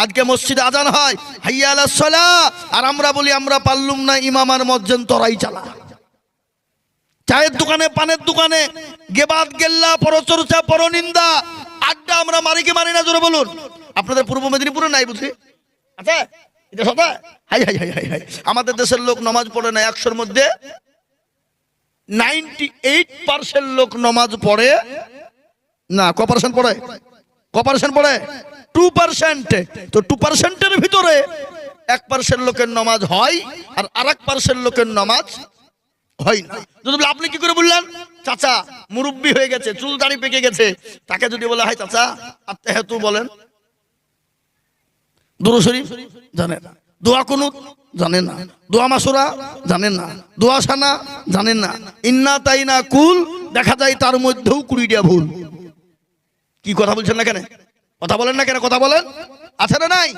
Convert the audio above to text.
আজকে মসজিদে আজান হয় হাইয়া আলাস সালাহ, আর আমরা বলি আমরা পারলুম না, ইমাম আর মুয়াজ্জিন তোরাই চালা। চায়ের দোকানে, পানের দোকানে গেবাত গেল্লা, পরচর্চা, পরনিন্দা, আড্ডা আমরা মারি কি মারি না? জোরে বলুন। আপনাদের পূর্ব মেদিনীপুরে নাই বুঝি? আচ্ছা, এটা সদা high high high high high. আমাদের দেশের লোক নামাজ পড়ে না, 100-র মধ্যে 98% লোক নামাজ পড়ে না। কপারেশন পড়ে? কপারেশন পড়ে 2%। তো 2%-এর ভিতরে 1% লোকের নামাজ হয় আর আরেক% লোকের নামাজ হয় না। যদি বলে আপনি কি করে বললেন? চাচা মুরব্বি হয়ে গেছে, চুল দাড়ি পেকে গেছে, তাকে যদি বলে হাই চাচা আত্মাহেতু বলেন, দুরূদ শরীফ জানে না, দোয়া কুনুত জানে না, দোয়া মাসুরা জানে না, দোয়া সানা জানে না, ইন্না তাইনা কুল দেখা যায় তার মধ্যেও 20টা ভুল। কি কথা বলছেন না কেন? কথা বলেন না কেন? কথা বলেন, আছে না নাই?